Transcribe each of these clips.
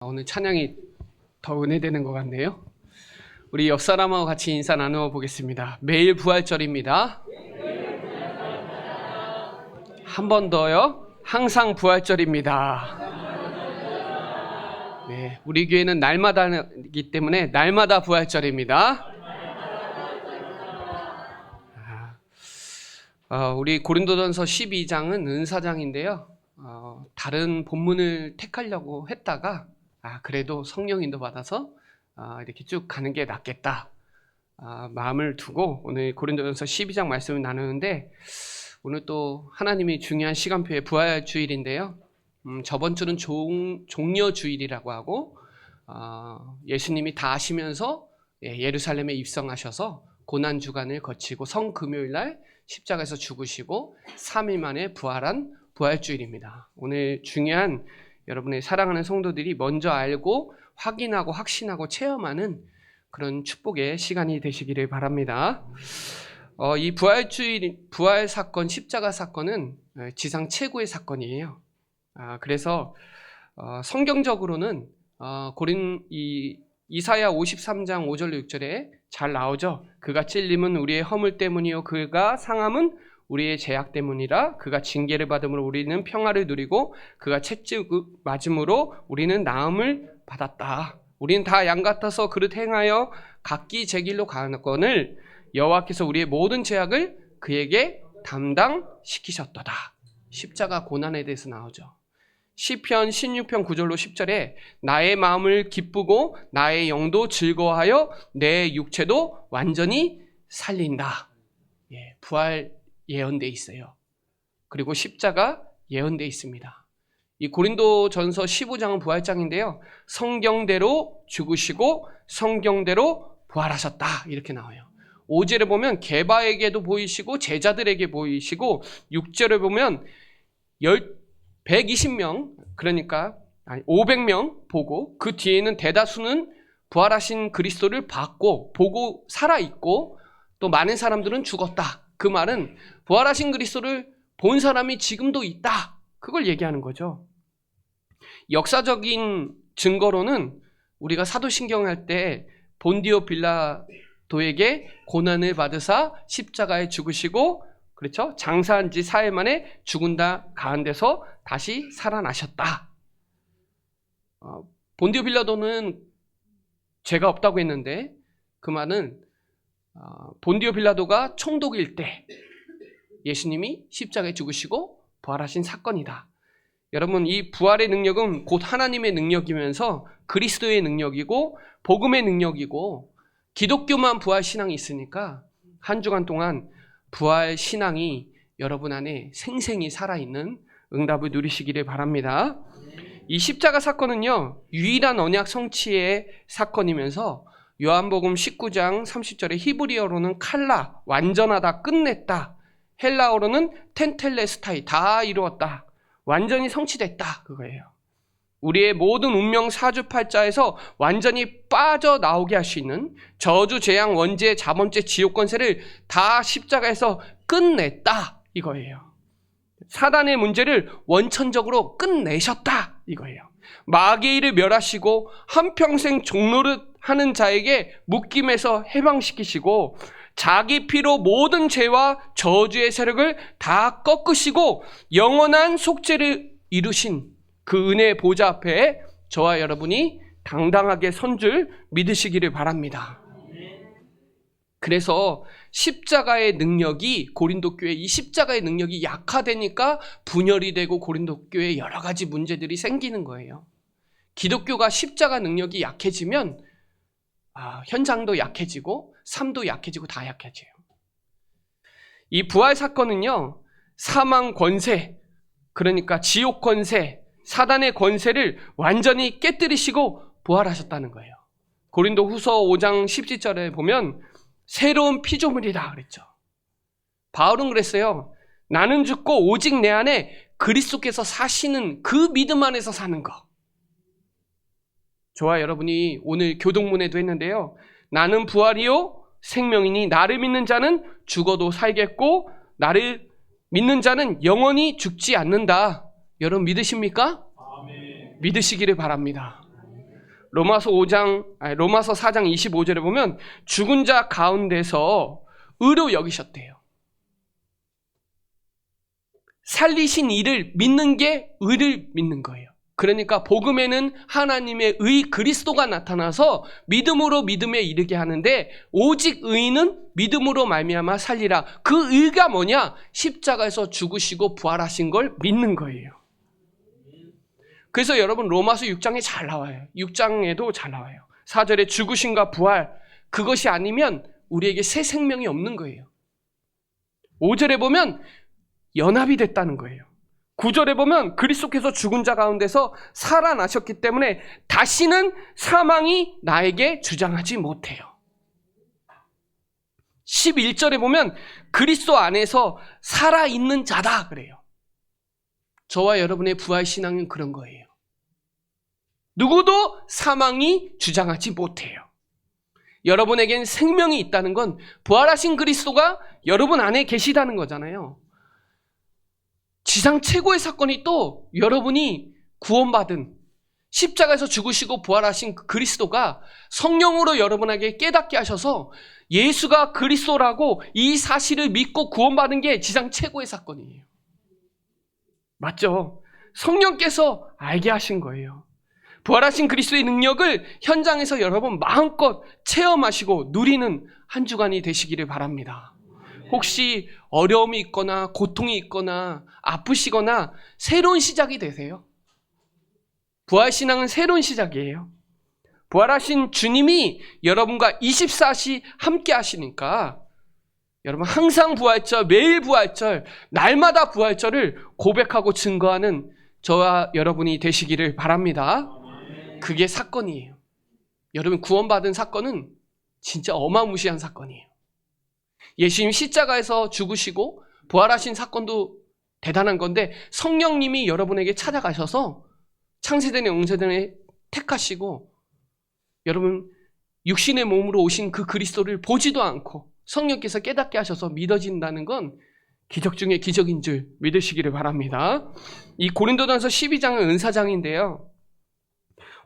오늘 찬양이 더 은혜되는 것 같네요. 우리 옆 사람하고 같이 인사 나누어 보겠습니다. 매일 부활절입니다. 한 번 더요. 항상 부활절입니다. 네, 우리 교회는 날마다이기 때문에 날마다 부활절입니다. 우리 고린도전서 12장은 은사장인데요. 다른 본문을 택하려고 했다가 그래도 성령 인도 받아서 이렇게 쭉 가는 게 낫겠다 마음을 두고 오늘 고린도전서 12장 말씀을 나누는데, 오늘 또 하나님이 중요한 시간표의 부활주일인데요. 저번 주는 종려주일이라고 하고 예수님이 다 하시면서 예루살렘에 입성하셔서 고난주간을 거치고 성금요일날 십자가에서 죽으시고 3일 만에 부활한 부활주일입니다. 오늘 중요한 여러분의 사랑하는 성도들이 먼저 알고 확인하고 확신하고 체험하는 그런 축복의 시간이 되시기를 바랍니다. 이 부활주일, 부활 사건, 십자가 사건은 지상 최고의 사건이에요. 그래서 성경적으로는 이사야 53장 5절 6절에 잘 나오죠. 그가 찔림은 우리의 허물 때문이요 그가 상함은 우리의 죄악 때문이라. 그가 징계를 받음으로 우리는 평화를 누리고 그가 채찍 맞음으로 우리는 나음을 받았다. 우리는 다 양 같아서 그릇 행하여 각기 제 길로 가거늘 여호와께서 우리의 모든 죄악을 그에게 담당시키셨도다. 십자가 고난에 대해서 나오죠. 시편 16편 9절로 10절에 나의 마음을 기쁘고 나의 영도 즐거워하여 내 육체도 완전히 살린다. 부활 예언돼 있어요. 그리고 십자가 예언돼 있습니다. 이 고린도전서 15장은 부활장인데요. 성경대로 죽으시고 성경대로 부활하셨다 이렇게 나와요. 5절에 보면 게바에게도 보이시고 제자들에게 보이시고 6절에 보면 120명 그러니까 500명 보고 그 뒤에는 대다수는 부활하신 그리스도를 봤고 보고 살아있고 또 많은 사람들은 죽었다. 그 말은 부활하신 그리스도를 본 사람이 지금도 있다. 그걸 얘기하는 거죠. 역사적인 증거로는 우리가 사도신경 할 때 본디오 빌라도에게 고난을 받으사 십자가에 죽으시고 그렇죠? 장사한 지 4일 만에 죽은 가운데서 다시 살아나셨다. 본디오 빌라도는 죄가 없다고 했는데 그 말은 본디오 빌라도가 총독일 때 예수님이 십자가에 죽으시고 부활하신 사건이다. 여러분, 이 부활의 능력은 곧 하나님의 능력이면서 그리스도의 능력이고 복음의 능력이고 기독교만 부활 신앙이 있으니까 한 주간 동안 부활 신앙이 여러분 안에 생생히 살아있는 응답을 누리시기를 바랍니다. 이 십자가 사건은요, 유일한 언약 성취의 사건이면서 요한복음 19장 30절에 히브리어로는 칼라, 완전하다, 끝냈다. 헬라어로는 텐텔레스타이, 다 이루었다. 완전히 성취됐다. 그거예요. 우리의 모든 운명 사주팔자에서 완전히 빠져나오게 할 수 있는 저주, 재앙, 원죄, 자범죄, 지옥 권세를 다 십자가에서 끝냈다. 이거예요. 사단의 문제를 원천적으로 끝내셨다. 이거예요. 마귀의 일을 멸하시고 한평생 종노릇 하는 자에게 묶임에서 해방시키시고 자기 피로 모든 죄와 저주의 세력을 다 꺾으시고 영원한 속죄를 이루신 그 은혜의 보좌 앞에 저와 여러분이 당당하게 선 줄 믿으시기를 바랍니다. 그래서 십자가의 능력이 고린도 교회 이 십자가의 능력이 약화되니까 분열이 되고 고린도 교회에 여러 가지 문제들이 생기는 거예요. 기독교가 십자가 능력이 약해지면 현장도 약해지고 삶도 약해지고 다 약해져요. 이 부활 사건은요, 사망 권세, 그러니까 지옥 권세, 사단의 권세를 완전히 깨뜨리시고 부활하셨다는 거예요. 고린도 후서 5장 17절에 보면 새로운 피조물이다 그랬죠. 바울은 그랬어요. 나는 죽고 오직 내 안에 그리스도께서 사시는 그 믿음 안에서 사는 거. 저와 여러분이 오늘 교동문에도 했는데요. 나는 부활이요 생명이니 나를 믿는 자는 죽어도 살겠고 나를 믿는 자는 영원히 죽지 않는다. 여러분 믿으십니까? 아멘. 믿으시기를 바랍니다. 로마서 4장 25절에 보면 죽은 자 가운데서 의로 여기셨대요. 살리신 이를 믿는 게 의를 믿는 거예요. 그러니까 복음에는 하나님의 의 그리스도가 나타나서 믿음으로 믿음에 이르게 하는데 오직 의인은 믿음으로 말미암아 살리라. 그 의가 뭐냐? 십자가에서 죽으시고 부활하신 걸 믿는 거예요. 그래서 여러분 로마서 6장에 잘 나와요. 6장에도 잘 나와요. 4절에 죽으심과 부활, 그것이 아니면 우리에게 새 생명이 없는 거예요. 5절에 보면 연합이 됐다는 거예요. 9절에 보면 그리스도께서 죽은 자 가운데서 살아나셨기 때문에 다시는 사망이 나에게 주장하지 못해요. 11절에 보면 그리스도 안에서 살아있는 자다 그래요. 저와 여러분의 부활 신앙은 그런 거예요. 누구도 사망이 주장하지 못해요. 여러분에겐 생명이 있다는 건 부활하신 그리스도가 여러분 안에 계시다는 거잖아요. 지상 최고의 사건이 또 여러분이 구원받은 십자가에서 죽으시고 부활하신 그리스도가 성령으로 여러분에게 깨닫게 하셔서 예수가 그리스도라고 이 사실을 믿고 구원받은 게 지상 최고의 사건이에요. 맞죠? 성령께서 알게 하신 거예요. 부활하신 그리스도의 능력을 현장에서 여러분 마음껏 체험하시고 누리는 한 주간이 되시기를 바랍니다. 혹시 어려움이 있거나 고통이 있거나 아프시거나 새로운 시작이 되세요. 부활신앙은 새로운 시작이에요. 부활하신 주님이 여러분과 24시 함께 하시니까 여러분 항상 부활절, 매일 부활절, 날마다 부활절을 고백하고 증거하는 저와 여러분이 되시기를 바랍니다. 그게 사건이에요. 여러분 구원받은 사건은 진짜 어마무시한 사건이에요. 예수님 십자가에서 죽으시고 부활하신 사건도 대단한 건데 성령님이 여러분에게 찾아가셔서 창세전에 영세전에 택하시고 여러분 육신의 몸으로 오신 그 그리스도를 보지도 않고 성령께서 깨닫게 하셔서 믿어진다는 건 기적 중에 기적인 줄 믿으시기를 바랍니다. 이 고린도전서 12장은 은사장인데요.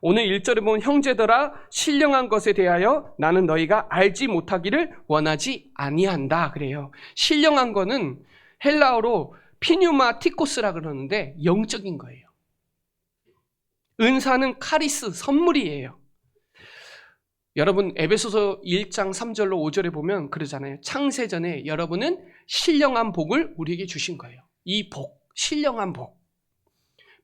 오늘 1절에 보면 형제들아 신령한 것에 대하여 나는 너희가 알지 못하기를 원하지 아니한다 그래요. 신령한 거는 헬라어로 피뉴마티코스라 그러는데 영적인 거예요. 은사는 카리스, 선물이에요. 여러분 에베소서 1장 3절로 5절에 보면 그러잖아요. 창세전에 여러분은 신령한 복을 우리에게 주신 거예요. 이 복, 신령한 복.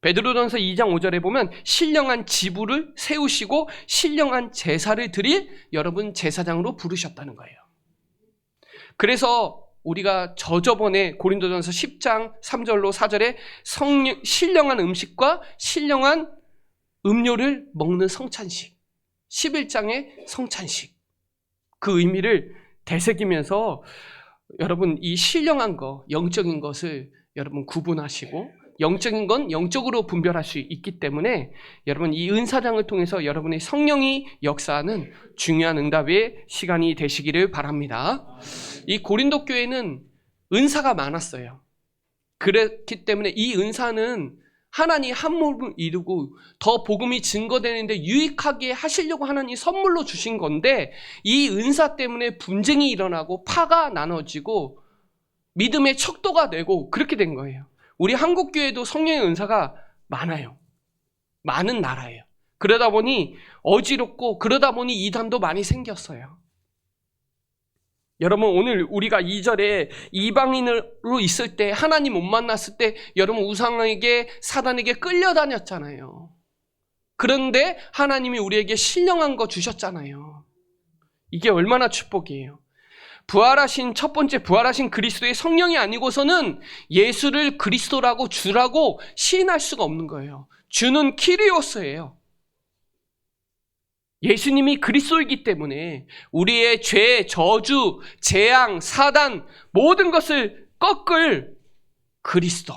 베드로전서 2장 5절에 보면 신령한 지부를 세우시고 신령한 제사를 드릴 여러분 제사장으로 부르셨다는 거예요. 그래서 우리가 저번에 고린도전서 10장 3절로 4절에 신령한 음식과 신령한 음료를 먹는 성찬식, 11장의 성찬식, 그 의미를 되새기면서 여러분 이 신령한 거, 영적인 것을 여러분 구분하시고 영적인 건 영적으로 분별할 수 있기 때문에 여러분 이 은사장을 통해서 여러분의 성령이 역사하는 중요한 응답의 시간이 되시기를 바랍니다. 이 고린도 교회는 은사가 많았어요. 그렇기 때문에 이 은사는 하나님 한 몸을 이루고 더 복음이 증거되는데 유익하게 하시려고 하나님 선물로 주신 건데 이 은사 때문에 분쟁이 일어나고 파가 나눠지고 믿음의 척도가 되고 그렇게 된 거예요. 우리 한국교회도 성령의 은사가 많아요. 많은 나라예요. 그러다 보니 어지럽고 그러다 보니 이단도 많이 생겼어요. 여러분 오늘 우리가 2절에 이방인으로 있을 때 하나님 못 만났을 때 여러분 우상에게 사단에게 끌려다녔잖아요. 그런데 하나님이 우리에게 신령한 거 주셨잖아요. 이게 얼마나 축복이에요. 부활하신 첫 번째 부활하신 그리스도의 성령이 아니고서는 예수를 그리스도라고 주라고 시인할 수가 없는 거예요. 주는 키리오스예요. 예수님이 그리스도이기 때문에 우리의 죄, 저주, 재앙, 사단 모든 것을 꺾을 그리스도,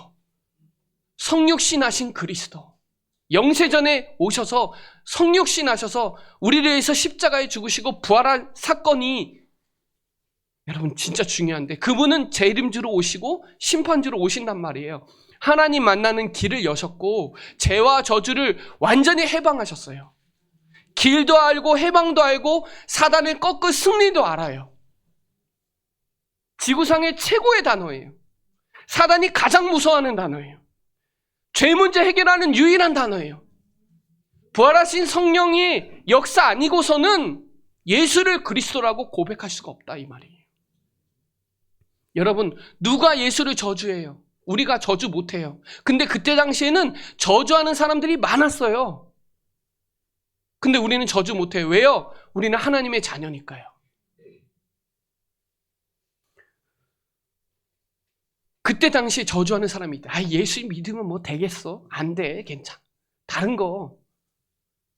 성육신하신 그리스도, 영세전에 오셔서 성육신하셔서 우리를 위해서 십자가에 죽으시고 부활한 사건이 여러분 진짜 중요한데 그분은 재림주로 오시고 심판주로 오신단 말이에요. 하나님 만나는 길을 여셨고 죄와 저주를 완전히 해방하셨어요. 길도 알고 해방도 알고 사단을 꺾을 승리도 알아요. 지구상의 최고의 단어예요. 사단이 가장 무서워하는 단어예요. 죄 문제 해결하는 유일한 단어예요. 부활하신 성령이 역사 아니고서는 예수를 그리스도라고 고백할 수가 없다, 이 말이에요. 여러분, 누가 예수를 저주해요? 우리가 저주 못해요. 근데 그때 당시에는 저주하는 사람들이 많았어요. 근데 우리는 저주 못해요. 왜요? 우리는 하나님의 자녀니까요. 그때 당시에 저주하는 사람이 있다. 예수 믿으면 뭐 되겠어? 안 돼, 괜찮아. 다른 거.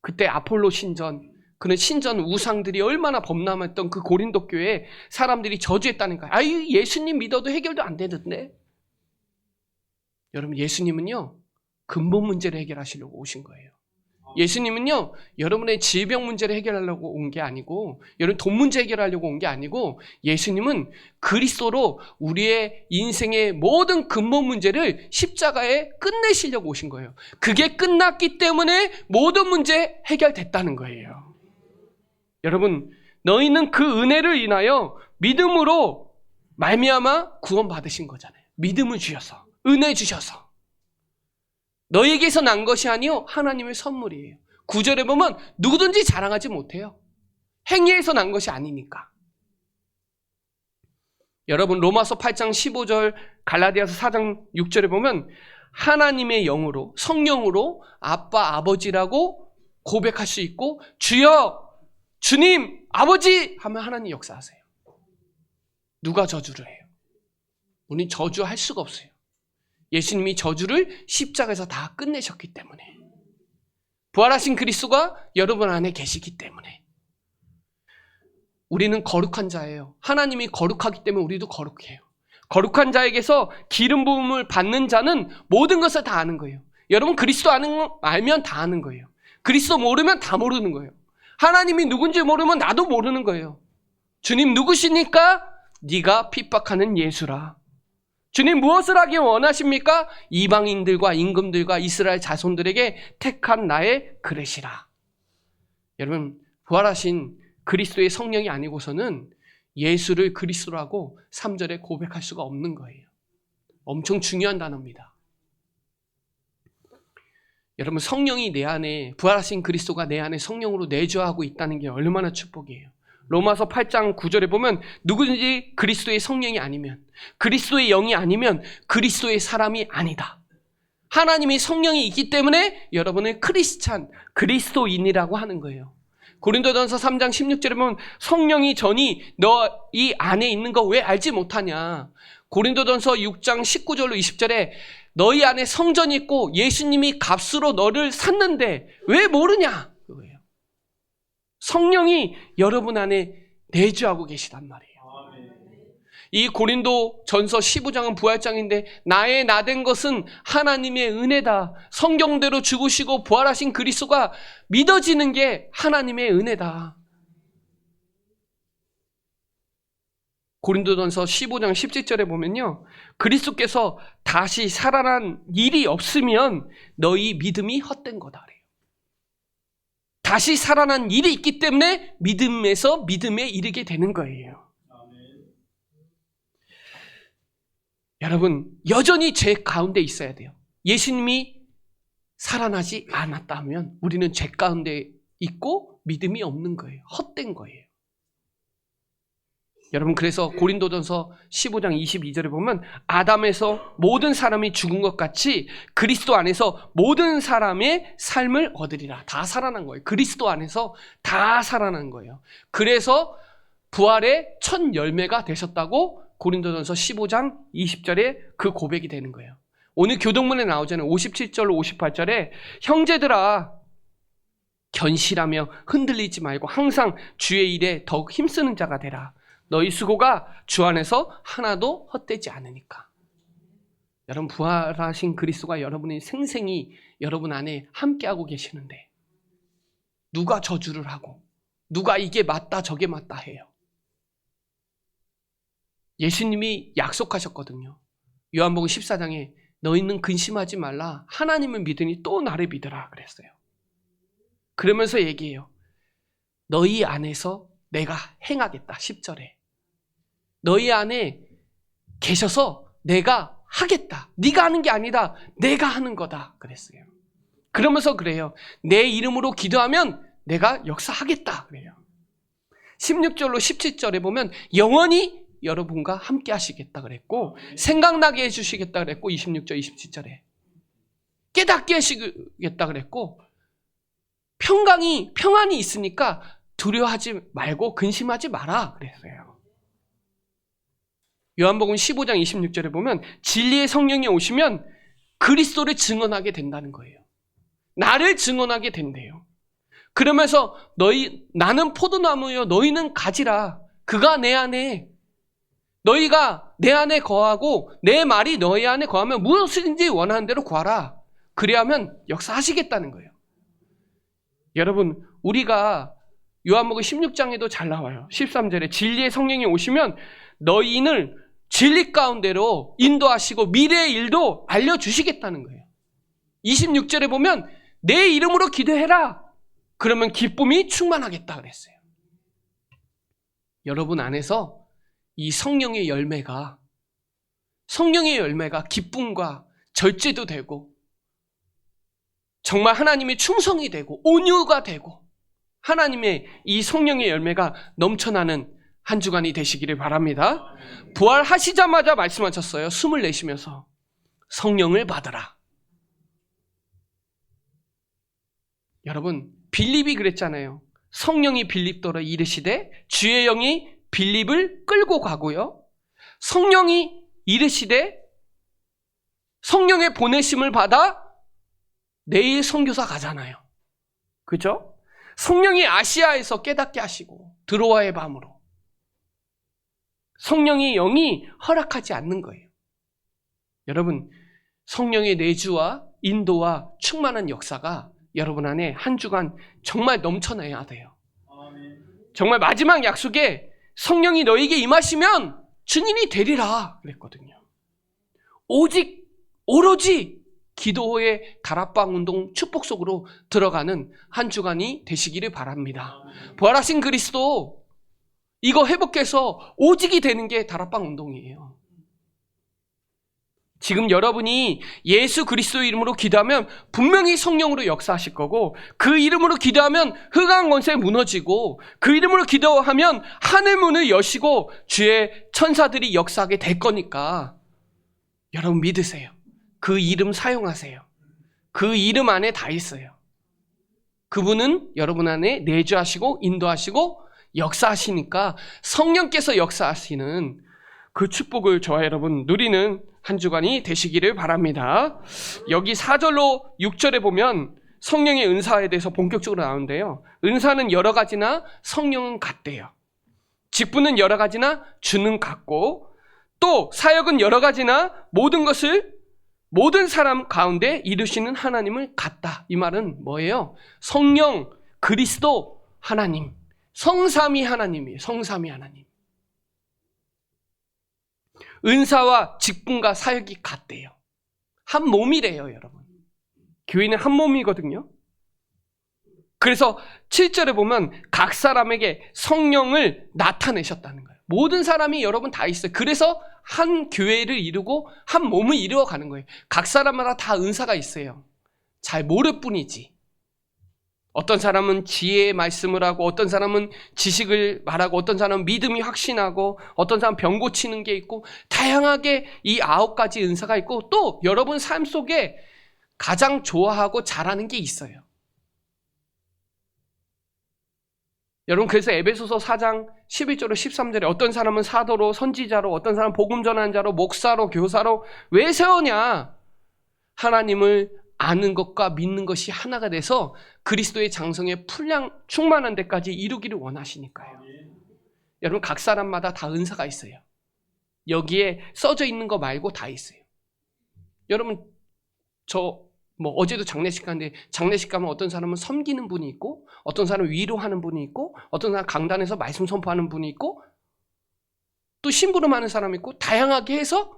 그때 아폴로 신전, 그런 신전 우상들이 얼마나 범람했던 그 고린도 교회에 사람들이 저주했다니까요. 예수님 믿어도 해결도 안 되는데. 여러분, 예수님은요, 근본 문제를 해결하시려고 오신 거예요. 예수님은요, 여러분의 질병 문제를 해결하려고 온 게 아니고, 여러분 돈 문제 해결하려고 온 게 아니고, 예수님은 그리스도로 우리의 인생의 모든 근본 문제를 십자가에 끝내시려고 오신 거예요. 그게 끝났기 때문에 모든 문제 해결됐다는 거예요. 여러분, 너희는 그 은혜를 인하여 믿음으로 말미암아 구원받으신 거잖아요. 믿음을 주셔서, 은혜 주셔서. 너희에게서 난 것이 아니요 하나님의 선물이에요. 9절에 보면 누구든지 자랑하지 못해요. 행위에서 난 것이 아니니까. 여러분, 로마서 8장 15절, 갈라디아서 4장 6절에 보면 하나님의 영으로, 성령으로 아빠, 아버지라고 고백할 수 있고, 주여, 주님, 아버지 하면 하나님 역사하세요. 누가 저주를 해요? 우리는 저주할 수가 없어요. 예수님이 저주를 십자가에서 다 끝내셨기 때문에. 부활하신 그리스도가 여러분 안에 계시기 때문에. 우리는 거룩한 자예요. 하나님이 거룩하기 때문에 우리도 거룩해요. 거룩한 자에게서 기름 부음을 받는 자는 모든 것을 다 아는 거예요. 여러분, 그리스도 알면 다 아는 거예요. 그리스도 모르면 다 모르는 거예요. 하나님이 누군지 모르면 나도 모르는 거예요. 주님 누구시니까? 네가 핍박하는 예수라. 주님 무엇을 하기 원하십니까? 이방인들과 임금들과 이스라엘 자손들에게 택한 나의 그릇이라. 여러분, 부활하신 그리스도의 성령이 아니고서는 예수를 그리스도라고 3절에 고백할 수가 없는 거예요. 엄청 중요한 단어입니다. 여러분, 성령이 내 안에, 부활하신 그리스도가 내 안에 성령으로 내주하고 있다는 게 얼마나 축복이에요. 로마서 8장 9절에 보면 누구든지 그리스도의 성령이 아니면, 그리스도의 영이 아니면 그리스도의 사람이 아니다. 하나님의 성령이 있기 때문에 여러분은 크리스찬, 그리스도인이라고 하는 거예요. 고린도전서 3장 16절에 보면 성령이 전이 너 이 안에 있는 거 왜 알지 못하냐. 고린도전서 6장 19절로 20절에 너희 안에 성전이 있고 예수님이 값으로 너를 샀는데 왜 모르냐. 그거예요. 성령이 여러분 안에 내주하고 계시단 말이에요. 이 고린도 전서 15장은 부활장인데 나의 나된 것은 하나님의 은혜다. 성경대로 죽으시고 부활하신 그리스도가 믿어지는 게 하나님의 은혜다. 고린도전서 15장 17절에 보면요, 그리스도께서 다시 살아난 일이 없으면 너희 믿음이 헛된 거다. 다시 살아난 일이 있기 때문에 믿음에서 믿음에 이르게 되는 거예요. 여러분, 여전히 죄 가운데 있어야 돼요. 예수님이 살아나지 않았다면 우리는 죄 가운데 있고 믿음이 없는 거예요. 헛된 거예요. 여러분, 그래서 고린도전서 15장 22절에 보면 아담에서 모든 사람이 죽은 것 같이 그리스도 안에서 모든 사람의 삶을 얻으리라. 다 살아난 거예요. 그리스도 안에서 다 살아난 거예요. 그래서 부활의 첫 열매가 되셨다고 고린도전서 15장 20절에 그 고백이 되는 거예요. 오늘 교동문에 나오잖아요. 57절로 58절에 형제들아 견실하며 흔들리지 말고 항상 주의 일에 더욱 힘쓰는 자가 되라. 너희 수고가 주 안에서 하나도 헛되지 않으니까. 여러분, 부활하신 그리스도가 여러분의 생생히 여러분 안에 함께하고 계시는데 누가 저주를 하고 누가 이게 맞다 저게 맞다 해요. 예수님이 약속하셨거든요. 요한복음 14장에 너희는 근심하지 말라. 하나님을 믿으니 또 나를 믿으라 그랬어요. 그러면서 얘기해요. 너희 안에서 내가 행하겠다. 10절에. 너희 안에 계셔서 내가 하겠다. 네가 하는 게 아니다. 내가 하는 거다. 그랬어요. 그러면서 그래요. 내 이름으로 기도하면 내가 역사하겠다. 그래요. 16절로 17절에 보면 영원히 여러분과 함께 하시겠다 그랬고, 생각나게 해주시겠다 그랬고, 26절, 27절에 깨닫게 하시겠다 그랬고, 평안이 있으니까 두려워하지 말고 근심하지 마라 그랬어요. 요한복음 15장 26절에 보면 진리의 성령이 오시면 그리스도를 증언하게 된다는 거예요. 나를 증언하게 된대요. 그러면서 나는 포도나무요 너희는 가지라. 그가 내 안에, 너희가 내 안에 거하고 내 말이 너희 안에 거하면 무엇이든지 원하는 대로 구하라. 그래야면 역사하시겠다는 거예요. 여러분, 우리가 요한복음 16장에도 잘 나와요. 13절에 진리의 성령이 오시면 너희는 진리 가운데로 인도하시고 미래의 일도 알려주시겠다는 거예요. 26절에 보면 내 이름으로 기도해라. 그러면 기쁨이 충만하겠다 그랬어요. 여러분 안에서 이 성령의 열매가 기쁨과 절제도 되고 정말 하나님의 충성이 되고 온유가 되고 하나님의 이 성령의 열매가 넘쳐나는 한 주간이 되시기를 바랍니다. 부활하시자마자 말씀하셨어요. 숨을 내쉬면서 성령을 받으라. 여러분, 빌립이 그랬잖아요. 성령이 빌립더러 이르시되 주의 영이 빌립을 끌고 가고요. 성령이 이르시되 성령의 보내심을 받아 내일 선교사 가잖아요. 그죠? 성령이 아시아에서 깨닫게 하시고 드로아의 밤으로 성령의 영이 허락하지 않는 거예요. 여러분, 성령의 내주와 인도와 충만한 역사가 여러분 안에 한 주간 정말 넘쳐나야 돼요. 정말 마지막 약속에 성령이 너에게 임하시면 증인이 되리라 그랬거든요. 오로지 기도의 다락방 운동 축복 속으로 들어가는 한 주간이 되시기를 바랍니다. 부활하신 그리스도 이거 회복해서 오직이 되는 게 다락방 운동이에요. 지금 여러분이 예수 그리스도 이름으로 기도하면 분명히 성령으로 역사하실 거고, 그 이름으로 기도하면 흑암 권세 무너지고, 그 이름으로 기도하면 하늘 문을 여시고 주의 천사들이 역사하게 될 거니까 여러분 믿으세요. 그 이름 사용하세요. 그 이름 안에 다 있어요. 그분은 여러분 안에 내주하시고 인도하시고 역사하시니까 성령께서 역사하시는 그 축복을 저와 여러분 누리는 한 주간이 되시기를 바랍니다. 여기 4절로 6절에 보면 성령의 은사에 대해서 본격적으로 나오는데요. 은사는 여러 가지나 성령은 같대요. 직분은 여러 가지나 주는 같고, 또 사역은 여러 가지나 모든 사람 가운데 이루시는 하나님을 같다. 이 말은 뭐예요? 성령, 그리스도, 하나님, 성삼위 하나님이에요. 성삼위 하나님. 은사와 직분과 사역이 같대요. 한 몸이래요, 여러분. 교회는 한 몸이거든요. 그래서 7절에 보면 각 사람에게 성령을 나타내셨다는 거예요. 모든 사람이 여러분 다 있어요. 그래서 한 교회를 이루고 한 몸을 이루어가는 거예요. 각 사람마다 다 은사가 있어요. 잘 모를 뿐이지. 어떤 사람은 지혜의 말씀을 하고, 어떤 사람은 지식을 말하고, 어떤 사람은 믿음이 확신하고, 어떤 사람은 병 고치는 게 있고, 다양하게 이 9가지 은사가 있고, 또 여러분 삶 속에 가장 좋아하고 잘하는 게 있어요. 여러분, 그래서 에베소서 4장 11절로 13절에 어떤 사람은 사도로, 선지자로, 어떤 사람은 복음 전하는 자로, 목사로, 교사로 왜 세우냐? 하나님을 아는 것과 믿는 것이 하나가 돼서 그리스도의 장성에 충만한 데까지 이루기를 원하시니까요. 여러분, 각 사람마다 다 은사가 있어요. 여기에 써져 있는 거 말고 다 있어요. 여러분, 어제도 장례식 갔는데, 장례식 가면 어떤 사람은 섬기는 분이 있고, 어떤 사람은 위로하는 분이 있고, 어떤 사람은 강단에서 말씀 선포하는 분이 있고, 또 심부름하는 사람이 있고, 다양하게 해서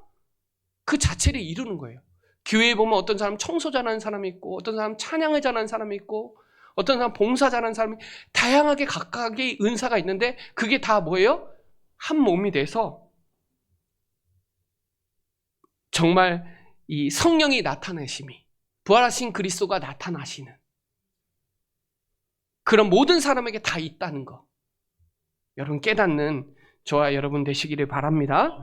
그 자체를 이루는 거예요. 교회에 보면 어떤 사람 청소 잘하는 사람이 있고, 어떤 사람 찬양을 잘하는 사람이 있고, 어떤 사람 봉사 잘하는 사람이 다양하게 각각의 은사가 있는데 그게 다 뭐예요? 한 몸이 돼서 정말 이 성령이 나타내심이 부활하신 그리스도가 나타나시는 그런 모든 사람에게 다 있다는 거 여러분 깨닫는 저와 여러분 되시기를 바랍니다.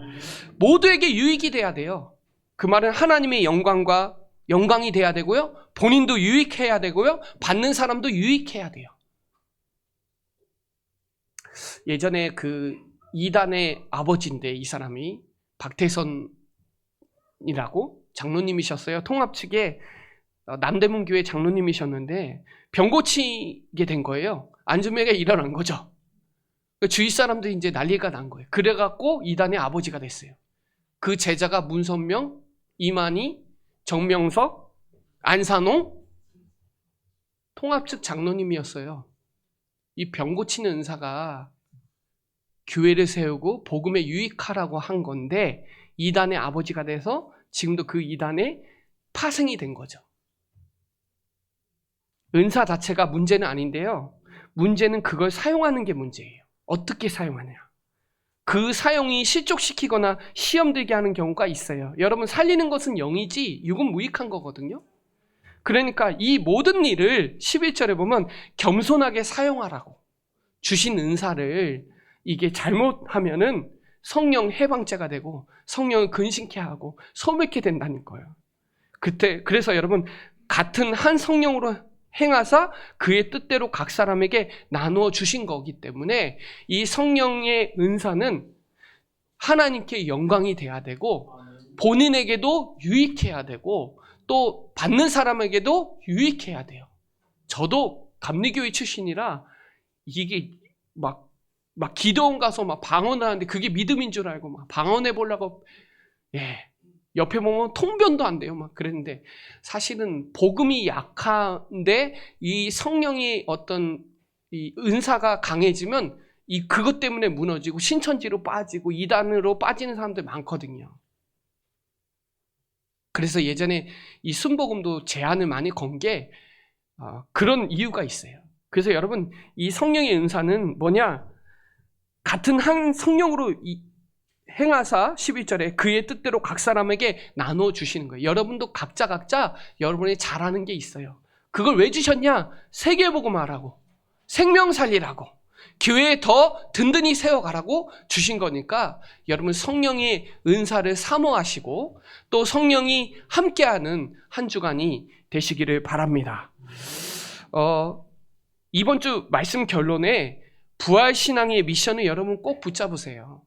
모두에게 유익이 돼야 돼요. 그 말은 하나님의 영광이 돼야 되고요. 본인도 유익해야 되고요. 받는 사람도 유익해야 돼요. 예전에 그 이단의 아버지인데 이 사람이 박태선이라고 장로님이셨어요. 통합 측에 남대문 교회 장로님이셨는데 병 고치게 된 거예요. 안중매가 일어난 거죠. 주위 사람들이 이제 난리가 난 거예요. 그래갖고 이단의 아버지가 됐어요. 그 제자가 문선명, 이만희, 정명석, 안산홍 통합 측 장로님이었어요. 이 병 고치는 은사가 교회를 세우고 복음에 유익하라고 한 건데 이단의 아버지가 돼서 지금도 그 이단의 파생이 된 거죠. 은사 자체가 문제는 아닌데요. 문제는 그걸 사용하는 게 문제예요. 어떻게 사용하냐. 그 사용이 실족시키거나 시험 들게 하는 경우가 있어요. 여러분 살리는 것은 영이지 육은 무익한 거거든요. 그러니까 이 모든 일을 11절에 보면 겸손하게 사용하라고 주신 은사를 이게 잘못하면은 성령 해방죄가 되고 성령을 근심케 하고 소멸케 된다는 거예요. 그래서 여러분 같은 한 성령으로 행하사 그의 뜻대로 각 사람에게 나누어 주신 거기 때문에 이 성령의 은사는 하나님께 영광이 돼야 되고 본인에게도 유익해야 되고 또 받는 사람에게도 유익해야 돼요. 저도 감리교회 출신이라 이게 막 기도원 가서 막 방언을 하는데 그게 믿음인 줄 알고 막 방언해 보려고 옆에 보면 통변도 안 돼요. 막 그랬는데 사실은 복음이 약한데 이 성령의 어떤 이 은사가 강해지면 그것 때문에 무너지고 신천지로 빠지고 이단으로 빠지는 사람들 많거든요. 그래서 예전에 이 순복음도 제한을 많이 건 게 그런 이유가 있어요. 그래서 여러분 이 성령의 은사는 뭐냐? 같은 한 성령으로 행하사 11절에 그의 뜻대로 각 사람에게 나누어 주시는 거예요. 여러분도 각자 여러분이 잘하는 게 있어요. 그걸 왜 주셨냐? 세계복음하라고, 생명 살리라고, 교회에 더 든든히 세워가라고 주신 거니까 여러분 성령의 은사를 사모하시고 또 성령이 함께하는 한 주간이 되시기를 바랍니다. 이번 주 말씀 결론에 부활신앙의 미션을 여러분 꼭 붙잡으세요.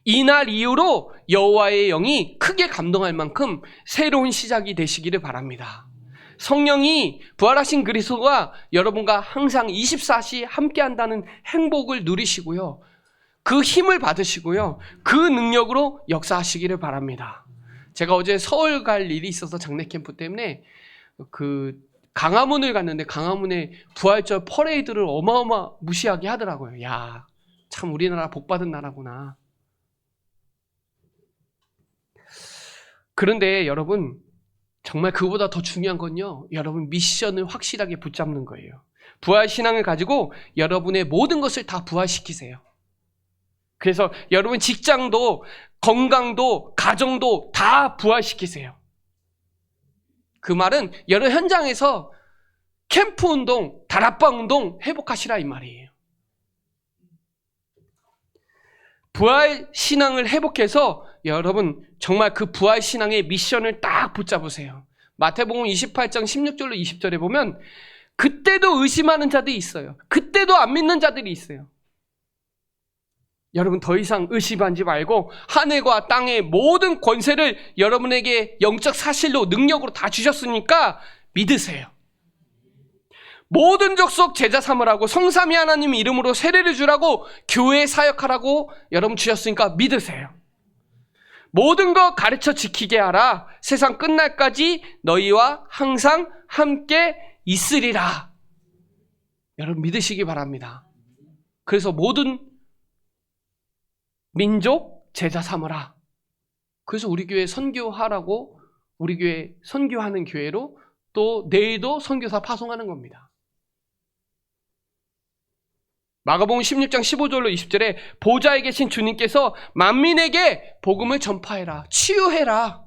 이날 이후로 여호와의 영이 크게 감동할 만큼 새로운 시작이 되시기를 바랍니다. 성령이 부활하신 그리스도가 여러분과 항상 24시 함께한다는 행복을 누리시고요. 그 힘을 받으시고요. 그 능력으로 역사하시기를 바랍니다. 제가 어제 서울 갈 일이 있어서 장례 캠프 때문에 그 강화문을 갔는데 강화문에 부활절 퍼레이드를 무시하게 하더라고요. 야, 참 우리나라 복받은 나라구나. 그런데 여러분 정말 그보다 더 중요한 건요. 여러분 미션을 확실하게 붙잡는 거예요. 부활신앙을 가지고 여러분의 모든 것을 다 부활시키세요. 그래서 여러분 직장도 건강도 가정도 다 부활시키세요. 그 말은 여러 현장에서 캠프 운동, 다락방 운동 회복하시라 이 말이에요. 부활신앙을 회복해서 여러분 정말 그 부활신앙의 미션을 딱 붙잡으세요. 마태복음 28장 16절로 20절에 보면 그때도 의심하는 자들이 있어요. 그때도 안 믿는 자들이 있어요. 여러분 더 이상 의심하지 말고 하늘과 땅의 모든 권세를 여러분에게 영적 사실로 능력으로 다 주셨으니까 믿으세요. 모든 족속 제자 삼으라고 성삼위 하나님 이름으로 세례를 주라고 교회 사역하라고 여러분 주셨으니까 믿으세요. 모든 거 가르쳐 지키게 하라. 세상 끝날까지 너희와 항상 함께 있으리라. 여러분 믿으시기 바랍니다. 그래서 모든 민족 제자 삼으라. 그래서 우리 교회 선교하라고 우리 교회 선교하는 교회로 또 내일도 선교사 파송하는 겁니다. 마가복음 16장 15절로 20절에 보좌에 계신 주님께서 만민에게 복음을 전파해라. 치유해라.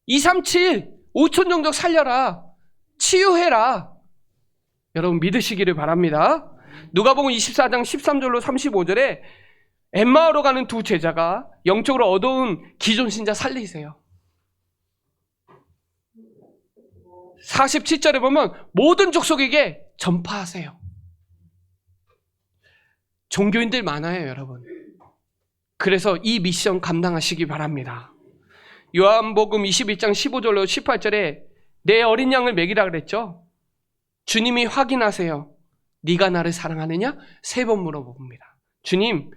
237, 5천 종족 살려라. 치유해라. 여러분 믿으시기를 바랍니다. 누가복음 24장 13절로 35절에 엠마오로 가는 두 제자가 영적으로 어두운 기존 신자 살리세요. 47절에 보면 모든 족속에게 전파하세요. 종교인들 많아요, 여러분. 그래서 이 미션 감당하시기 바랍니다. 요한복음 21장 15절로 18절에 내 어린 양을 먹이라 그랬죠. 주님이 확인하세요. 네가 나를 사랑하느냐? 3번 물어봅니다. 주님,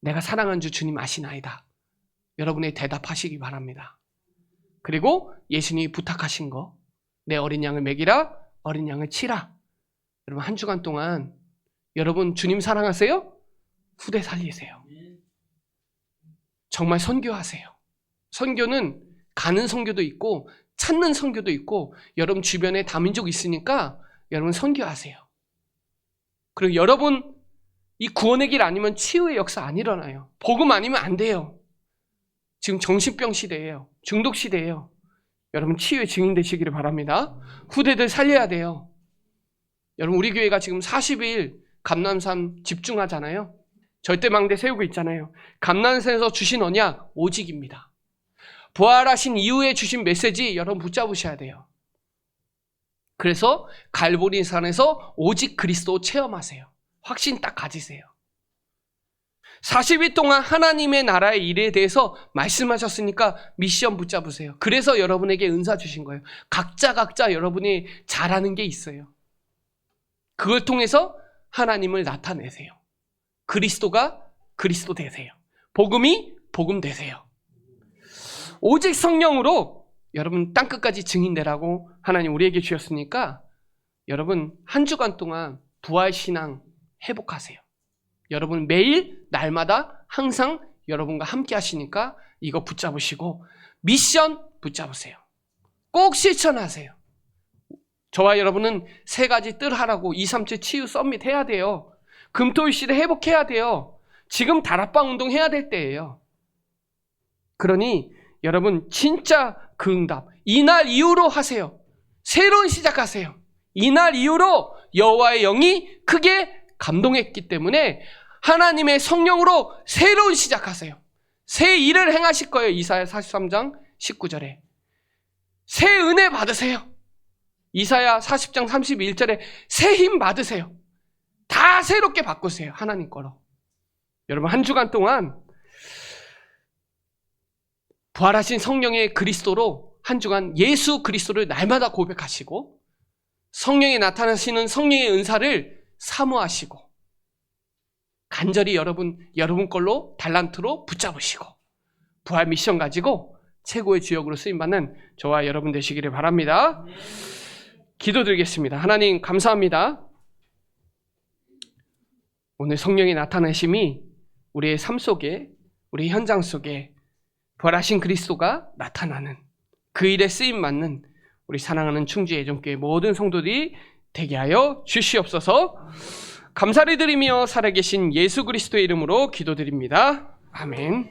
내가 사랑한 주 주님 아시나이다. 여러분의 대답하시기 바랍니다. 그리고 예수님이 부탁하신 거, 내 어린 양을 먹이라, 어린 양을 치라. 여러분 한 주간 동안 여러분 주님 사랑하세요? 후대 살리세요. 정말 선교하세요. 선교는 가는 선교도 있고 찾는 선교도 있고 여러분 주변에 다민족 있으니까 여러분 선교하세요. 그리고 여러분 이 구원의 길 아니면 치유의 역사 안 일어나요. 복음 아니면 안 돼요. 지금 정신병 시대예요. 중독 시대예요. 여러분 치유의 증인 되시기를 바랍니다. 후대들 살려야 돼요. 여러분 우리 교회가 지금 40일 감남산 집중하잖아요. 절대망대 세우고 있잖아요. 감남산에서 주신 언약 오직입니다. 부활하신 이후에 주신 메시지 여러분 붙잡으셔야 돼요. 그래서 갈보리산에서 오직 그리스도 체험하세요. 확신 딱 가지세요. 40일 동안 하나님의 나라의 일에 대해서 말씀하셨으니까 미션 붙잡으세요. 그래서 여러분에게 은사 주신 거예요. 각자 여러분이 잘하는 게 있어요. 그걸 통해서 하나님을 나타내세요. 그리스도가 그리스도 되세요. 복음이 복음 되세요. 오직 성령으로 여러분 땅끝까지 증인되라고 하나님 우리에게 주셨으니까 여러분 한 주간 동안 부활신앙 회복하세요. 여러분 매일 날마다 항상 여러분과 함께 하시니까 이거 붙잡으시고 미션 붙잡으세요. 꼭 실천하세요. 저와 여러분은 3가지 뜰 하라고 237 치유 서밋 해야 돼요. 금토일 시대 회복해야 돼요. 지금 다락방 운동 해야 될 때예요. 그러니 여러분 진짜 그 응답 이날 이후로 하세요. 새로운 시작하세요. 이날 이후로 여호와의 영이 크게 감동했기 때문에 하나님의 성령으로 새로운 시작하세요. 새 일을 행하실 거예요. 이사야 43장 19절에 새 은혜 받으세요. 이사야 40장 31절에 새 힘 받으세요. 다 새롭게 바꾸세요. 하나님 거로. 여러분 한 주간 동안 부활하신 성령의 그리스도로 한 주간 예수 그리스도를 날마다 고백하시고 성령이 나타나시는 성령의 은사를 사모하시고 간절히 여러분 걸로 달란트로 붙잡으시고 부활 미션 가지고 최고의 주역으로 쓰임받는 저와 여러분 되시기를 바랍니다. 기도드리겠습니다. 하나님 감사합니다. 오늘 성령의 나타나심이 우리의 삶 속에 우리 현장 속에 부활하신 그리스도가 나타나는 그 일에 쓰임받는 우리 사랑하는 충주 예전교회 모든 성도들이 되게 하여 주시옵소서. 감사를 드리며 살아계신 예수 그리스도의 이름으로 기도드립니다. 아멘.